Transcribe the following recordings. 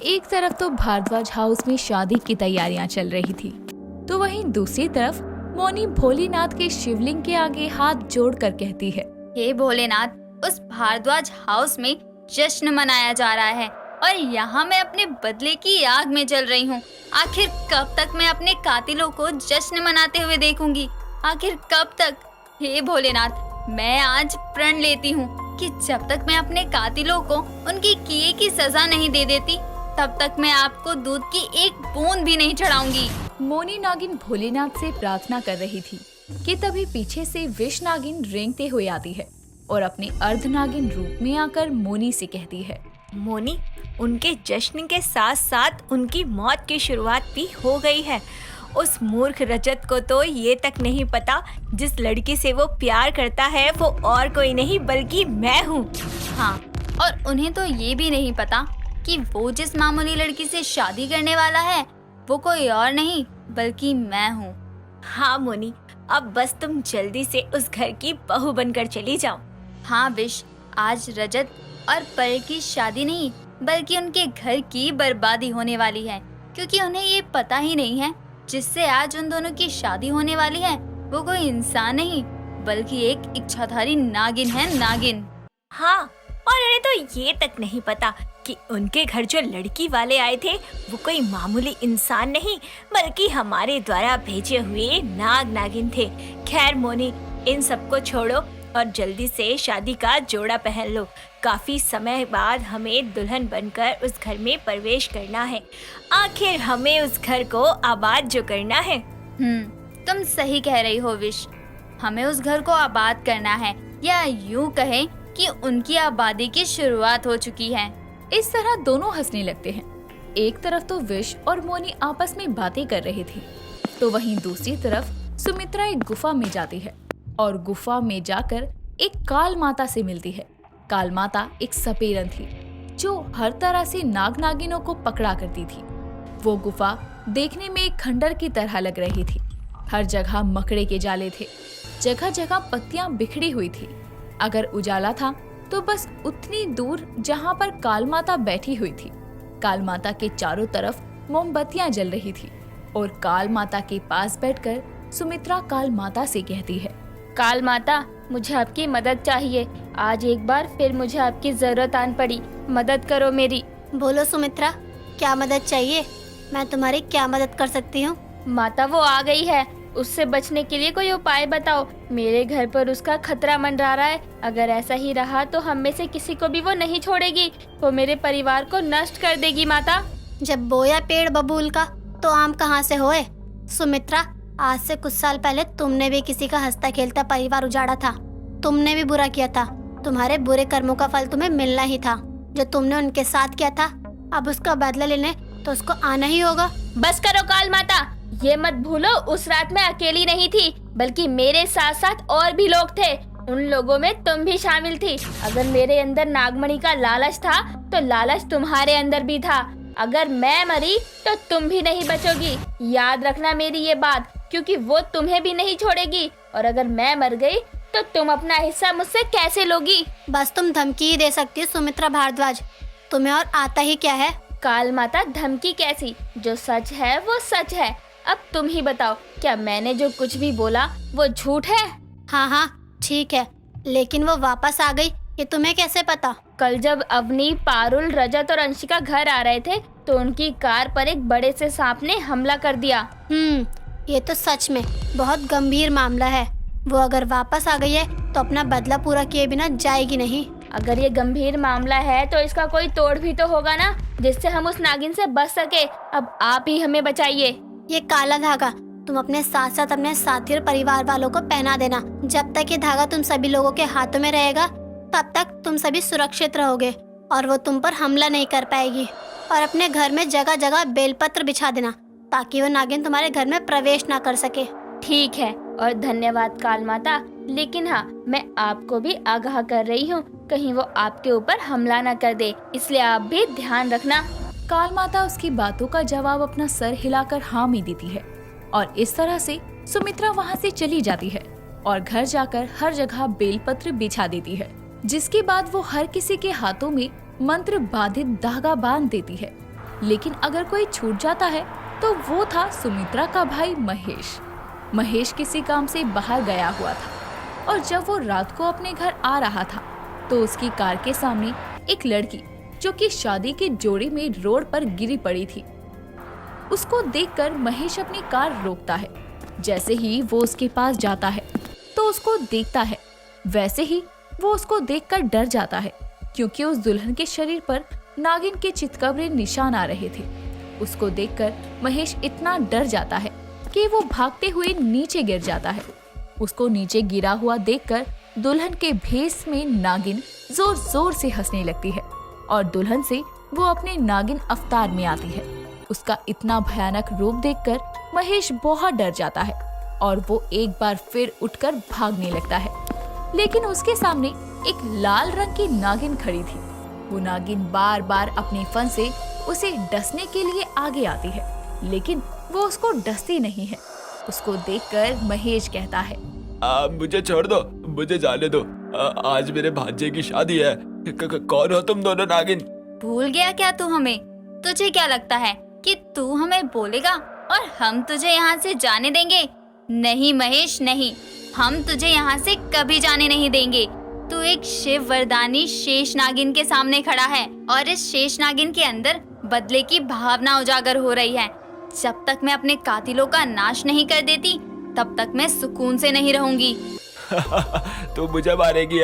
एक तरफ तो भारद्वाज हाउस में शादी की तैयारियां चल रही थी, तो वहीं दूसरी तरफ मोनी भोलेनाथ के शिवलिंग के आगे हाथ जोड़कर कहती है, हे भोलेनाथ, उस भारद्वाज हाउस में जश्न मनाया जा रहा है और यहाँ मैं अपने बदले की आग में जल रही हूँ। आखिर कब तक मैं अपने कातिलों को जश्न मनाते हुए देखूंगी? आखिर कब तक? हे भोलेनाथ, मैं आज प्रण लेती हूँ कि जब तक मैं अपने कातिलों को उनकी किए की सजा नहीं दे देती, तब तक मैं आपको दूध की एक बूंद भी नहीं चढ़ाऊंगी। मोनी नागिन भोलेनाथ से प्रार्थना कर रही थी कि तभी पीछे से विष नागिन रेंगते हुए आती है और अपने अर्ध नागिन रूप में आकर मोनी से कहती है, मोनी, उनके जश्न के साथ साथ उनकी मौत की शुरुआत भी हो गई है। उस मूर्ख रजत को तो ये तक नहीं पता जिस लड़की से वो प्यार करता है वो और कोई नहीं बल्कि मैं हूँ। हाँ, और उन्हें तो ये भी नहीं पता कि वो जिस मामूली लड़की से शादी करने वाला है वो कोई और नहीं बल्कि मैं हूँ। हाँ मोनी, अब बस तुम जल्दी से उस घर की बहू बनकर चली जाओ। हाँ विश, आज रजत और पर की शादी नहीं बल्कि उनके घर की बर्बादी होने वाली है, क्योंकि उन्हें ये पता ही नहीं है जिससे आज उन दोनों की शादी होने वाली है वो कोई इंसान नहीं बल्कि एक इच्छाधारी नागिन है, नागिन। हाँ, और उन्हें तो ये तक नहीं पता कि उनके घर जो लड़की वाले आए थे वो कोई मामूली इंसान नहीं बल्कि हमारे द्वारा भेजे हुए नाग नागिन थे। खैर मोनी, इन सबको छोड़ो और जल्दी से शादी का जोड़ा पहन लो। काफी समय बाद हमें दुल्हन बनकर उस घर में प्रवेश करना है। आखिर हमें उस घर को आबाद जो करना है। तुम सही कह रही हो विश, हमें उस घर को आबाद करना है, या यूं कहें कि उनकी आबादी की शुरुआत हो चुकी है। इस तरह दोनों हंसने लगते हैं। एक तरफ तो विश और मोनी आपस में बातें कर रही थी, तो वहीं दूसरी तरफ सुमित्रा एक गुफा में जाती है और गुफा में जाकर एक काल माता से मिलती है। काल माता एक सपेरन थी जो हर तरह से नाग नागिनों को पकड़ा करती थी। वो गुफा देखने में एक खंडर की तरह लग रही थी। हर जगह मकड़े के जाले थे, जगह जगह पत्तियां बिखरी हुई थी। अगर उजाला था तो बस उतनी दूर जहाँ पर काल माता बैठी हुई थी। काल माता के चारों तरफ मोमबत्तियां जल रही थी और काल माता के पास बैठकर सुमित्रा काल माता से कहती है, काल माता, मुझे आपकी मदद चाहिए। आज एक बार फिर मुझे आपकी जरूरत आन पड़ी, मदद करो मेरी। बोलो सुमित्रा, क्या मदद चाहिए? मैं तुम्हारी क्या मदद कर सकती हूँ? माता, वो आ गई है, उससे बचने के लिए कोई उपाय बताओ। मेरे घर पर उसका खतरा मंडरा रहा है। अगर ऐसा ही रहा तो हम में से किसी को भी वो नहीं छोड़ेगी। वो मेरे परिवार को नष्ट कर देगी। माता, जब बोया पेड़ बबूल का तो आम कहाँ से होए? सुमित्रा, आज से कुछ साल पहले तुमने भी किसी का हंसता खेलता परिवार उजाड़ा था। तुमने भी बुरा किया था। तुम्हारे बुरे कर्मों का फल तुम्हें मिलना ही था। जो तुमने उनके साथ किया था, अब उसका बदला लेने तो उसको आना ही होगा। बस करो काल माता, ये मत भूलो उस रात मैं अकेली नहीं थी बल्कि मेरे साथ साथ और भी लोग थे। उन लोगों में तुम भी शामिल थी। अगर मेरे अंदर नागमणि का लालच था तो लालच तुम्हारे अंदर भी था। अगर मैं मरी तो तुम भी नहीं बचोगी। याद रखना मेरी ये बात, क्योंकि वो तुम्हें भी नहीं छोड़ेगी। और अगर मैं मर गई तो तुम अपना हिस्सा मुझसे कैसे लोगी? बस तुम धमकी ही दे सकती हो सुमित्रा भारद्वाज, तुम्हें और आता ही क्या है? काल माता, धमकी कैसी? जो सच है वो सच है। अब तुम ही बताओ, क्या मैंने जो कुछ भी बोला वो झूठ है? हाँ, ठीक है, लेकिन वो वापस आ गई, ये तुम्हें कैसे पता? कल जब अवनी, पारुल, रजत और अंशिका घर आ रहे थे तो उनकी कार पर एक बड़े से सांप ने हमला कर दिया। ये तो सच में बहुत गंभीर मामला है। वो अगर वापस आ गई है तो अपना बदला पूरा किए बिना जाएगी नहीं। अगर ये गंभीर मामला है तो इसका कोई तोड़ भी तो होगा ना, जिससे हम उस नागिन से बच सके। अब आप ही हमें बचाइए। ये काला धागा तुम अपने साथ साथ अपने साथी और परिवार वालों को पहना देना। जब तक ये धागा तुम सभी लोगों के हाथों में रहेगा तब तक तुम सभी सुरक्षित रहोगे और वो तुम पर हमला नहीं कर पाएगी। और अपने घर में जगह जगह बेलपत्र बिछा देना ताकि वो नागिन तुम्हारे घर में प्रवेश ना कर सके। ठीक है, और धन्यवाद काल माता। लेकिन हाँ, मैं आपको भी आगाह कर रही हूँ, कहीं वो आपके ऊपर हमला न कर दे, इसलिए आप भी ध्यान रखना। काल माता उसकी बातों का जवाब अपना सर हिलाकर हाँ में देती है और इस तरह से सुमित्रा वहाँ से चली जाती है और घर जाकर हर जगह बेलपत्र बिछा देती है, जिसके बाद वो हर किसी के हाथों में मंत्र बाधित धागा बांध देती है। लेकिन अगर कोई छूट जाता है तो वो था सुमित्रा का भाई महेश। महेश किसी काम से बाहर गया हुआ था और जब वो रात को अपने घर आ रहा था तो उसकी कार के सामने एक लड़की जो कि शादी की जोड़ी में रोड पर गिरी पड़ी थी, उसको देखकर महेश अपनी कार रोकता है। जैसे ही वो उसके पास जाता है तो उसको देखता है, वैसे ही वो उसको देखकर डर जाता है क्योंकि उस दुल्हन के शरीर पर नागिन के चितकबरे निशान आ रहे थे। उसको देखकर महेश इतना डर जाता है कि वो भागते हुए नीचे गिर जाता है। उसको नीचे गिरा हुआ देखकर दुल्हन के भेष में नागिन जोर जोर से हंसने लगती है और दुल्हन से वो अपने नागिन अवतार में आती है। उसका इतना भयानक रूप देखकर महेश बहुत डर जाता है और वो एक बार फिर उठकर भागने लगता है, लेकिन उसके सामने एक लाल रंग की नागिन खड़ी थी। वो नागिन बार बार अपने फन से उसे डसने के लिए आगे आती है, लेकिन वो उसको डसती नहीं है। उसको देखकर महेश कहता है, मुझे छोड़ दो, मुझे जाने दो। आज मेरे भांजे की शादी है। कौन हो तुम दोनों नागिन? भूल गया क्या तू हमें? तुझे क्या लगता है कि तू हमें बोलेगा और हम तुझे यहाँ से जाने देंगे? नहीं महेश नहीं, हम तुझे यहाँ से कभी जाने नहीं देंगे। तू एक शिव वरदानी शेष नागिन के सामने खड़ा है और इस शेष नागिन के अंदर बदले की भावना उजागर हो रही है। जब तक मैं अपने कातिलों का नाश नहीं कर देती तब तक मैं सुकून से नहीं रहूंगी। तू मुझे मारेगी?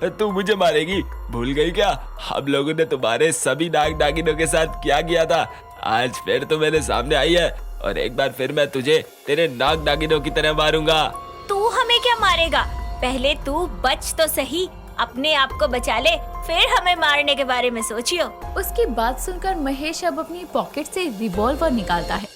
तू मुझे मारेगी? भूल गई क्या हम लोगों ने तुम्हारे सभी नाग नागिनों के साथ क्या किया था? आज फिर तो मेरे सामने आई है और एक बार फिर मैं तुझे तेरे नाग नागिनों की तरह मारूंगा। तू हमें क्या मारेगा? पहले तू बच तो सही, अपने आप को बचा ले, फिर हमें मारने के बारे में सोचियो। उसकी बात सुनकर महेश अब अपनी पॉकेट से रिवॉल्वर निकालता है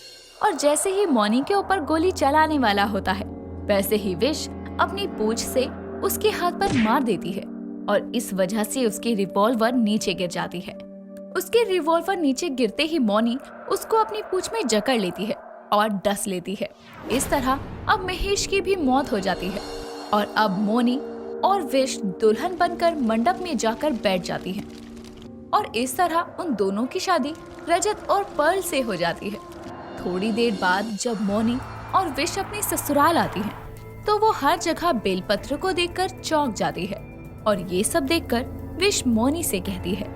और जैसे ही मौनी के ऊपर गोली चलाने वाला होता है वैसे ही विश अपनी पूंछ से उसके हाथ पर मार देती है और इस वजह से उसकी रिवॉल्वर नीचे गिर जाती है। उसके रिवॉल्वर नीचे गिरते ही मौनी उसको अपनी पूंछ में जकड़ लेती है और डस लेती है। इस तरह अब महेश की भी मौत हो जाती है और अब मौनी और विश दुल्हन बनकर मंडप में जाकर बैठ जाती हैं और इस तरह उन दोनों की शादी रजत और पर्ल से हो जाती है। थोड़ी देर बाद जब मौनी और विश अपने ससुराल आती हैं, तो वो हर जगह बेलपत्र को देखकर चौंक जाती है और ये सब देखकर विश मौनी से कहती है,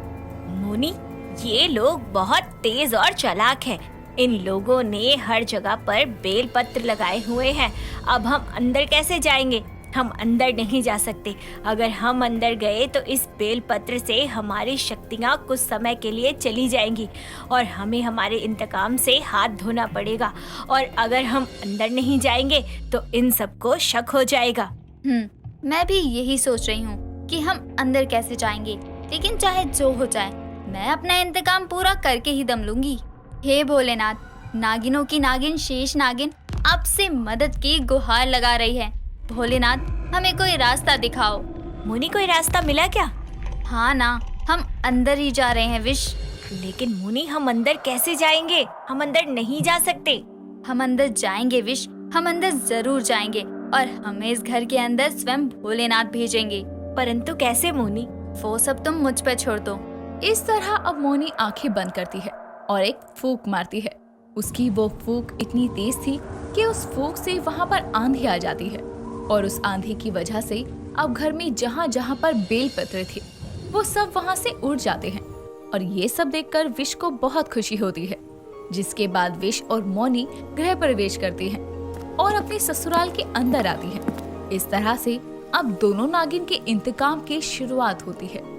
मोनी, ये लोग बहुत तेज और चालाक हैं। इन लोगों ने हर जगह पर बेल पत्र लगाए हुए हैं। अब हम अंदर कैसे जाएंगे? हम अंदर नहीं जा सकते। अगर हम अंदर गए तो इस बेल पत्र से हमारी शक्तियाँ कुछ समय के लिए चली जाएंगी और हमें हमारे इंतकाम से हाथ धोना पड़ेगा। और अगर हम अंदर नहीं जाएंगे तो इन सबको शक हो जाएगा। मैं भी यही सोच रही हूँ कि हम अंदर कैसे जाएंगे, लेकिन चाहे जो हो जाए मैं अपना इंतकाम पूरा करके ही दम लूंगी। हे भोलेनाथ, नागिनों की नागिन शेष नागिन आपसे मदद की गुहार लगा रही है। भोलेनाथ, हमें कोई रास्ता दिखाओ। मोनी, कोई रास्ता मिला क्या? हाँ ना, हम अंदर ही जा रहे हैं विश। लेकिन मोनी, हम अंदर कैसे जाएंगे? हम अंदर नहीं जा सकते। हम अंदर जाएंगे विश, हम अंदर जरूर जाएंगे और हमें इस घर के अंदर स्वयं भोलेनाथ भेजेंगे। परंतु कैसे मोनी? वो सब तुम मुझ पर छोड़ दो। इस तरह अब मौनी आंखें बंद करती है और एक फूंक मारती है। उसकी वो फूंक इतनी तेज थी कि उस फूंक से वहाँ पर आंधी आ जाती है और उस आंधी की वजह से अब घर में जहाँ जहाँ पर बेल पत्र थे वो सब वहाँ से उड़ जाते हैं और ये सब देखकर विश को बहुत खुशी होती है। जिसके बाद विश और मौनी गृह प्रवेश करती हैं और अपने ससुराल के अंदर आती हैं। इस तरह से अब दोनों नागिन के इंतकाम की शुरुआत होती है।